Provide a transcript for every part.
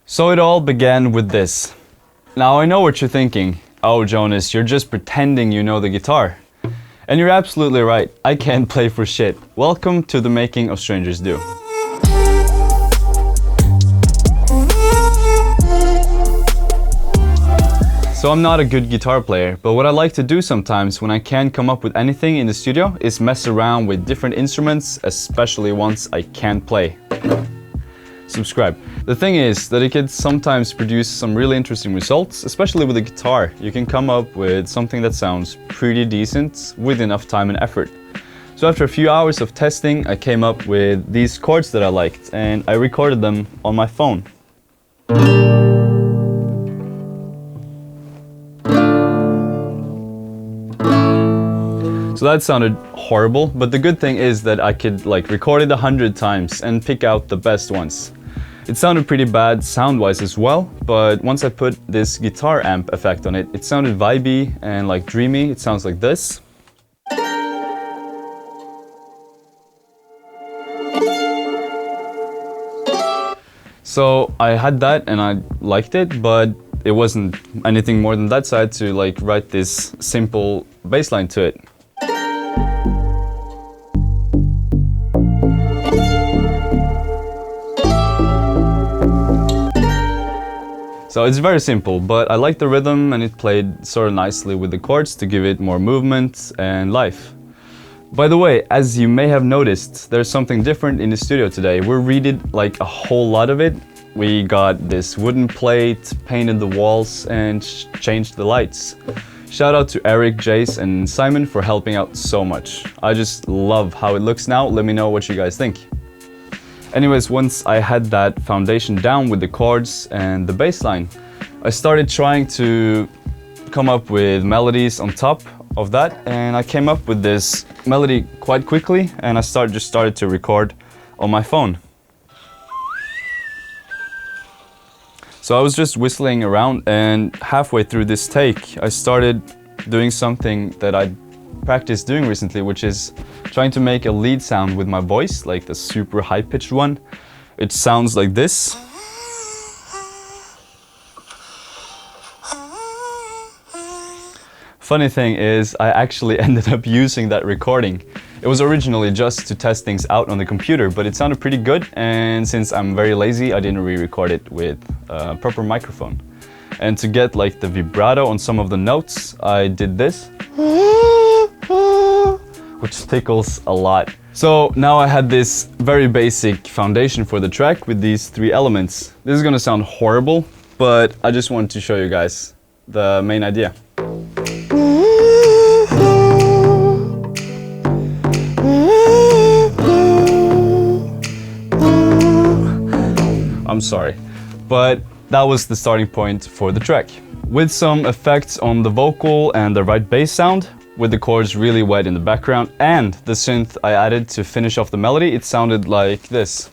So it all began with this. Now I know what you're thinking. Oh Jonas, you're just pretending you know the guitar. And you're absolutely right, I can't play for shit. Welcome to the making of Strangers Do. So I'm not a good guitar player, but what I like to do sometimes when I can't come up with anything in the studio is mess around with different instruments, especially ones I can't play. Subscribe. The thing is that it can sometimes produce some really interesting results, especially with the guitar. You can come up with something that sounds pretty decent with enough time and effort. So after a few hours of testing, I came up with these chords that I liked and I recorded them on my phone. So that sounded horrible, but the good thing is that I could record it 100 times and pick out the best ones. It sounded pretty bad sound-wise as well, but once I put this guitar amp effect on it, it sounded vibey and dreamy. It sounds like this. So I had that and I liked it, but it wasn't anything more than that, so I had to write this simple bass line to it. So it's very simple, but I like the rhythm and it played sort of nicely with the chords to give it more movement and life. By the way, as you may have noticed, there's something different in the studio today. We redid a whole lot of it. We got this wooden plate, painted the walls and changed the lights. Shout out to Eric, Jace and Simon for helping out so much. I just love how it looks now. Let me know what you guys think. Anyways, once I had that foundation down with the chords and the bass line, I started trying to come up with melodies on top of that, and I came up with this melody quite quickly, and I just started to record on my phone. So I was just whistling around, and halfway through this take, I started doing something that I practiced doing recently, which is trying to make a lead sound with my voice, like the super high-pitched one. It sounds like this. Funny thing is, I actually ended up using that recording. It was originally just to test things out on the computer, but it sounded pretty good, and since I'm very lazy, I didn't re-record it with a proper microphone. And to get the vibrato on some of the notes, I did this, which tickles a lot. So now I had this very basic foundation for the track with these 3 elements. This is gonna sound horrible, but I just wanted to show you guys the main idea. I'm sorry, but that was the starting point for the track. With some effects on the vocal and the right bass sound, with the chords really wet in the background, and the synth I added to finish off the melody, it sounded like this.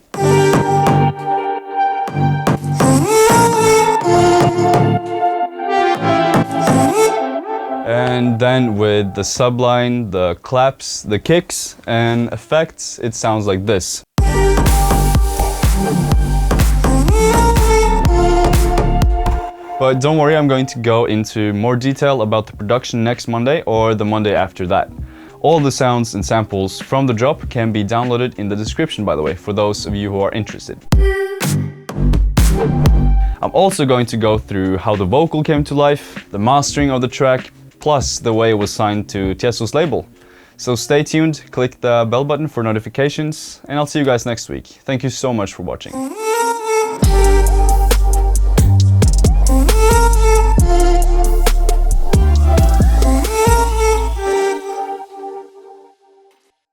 And then with the subline, the claps, the kicks, and effects, it sounds like this. But don't worry, I'm going to go into more detail about the production next Monday or the Monday after that. All the sounds and samples from the drop can be downloaded in the description, by the way, for those of you who are interested. I'm also going to go through how the vocal came to life, the mastering of the track, plus the way it was signed to Tiësto's label. So stay tuned, click the bell button for notifications, and I'll see you guys next week. Thank you so much for watching.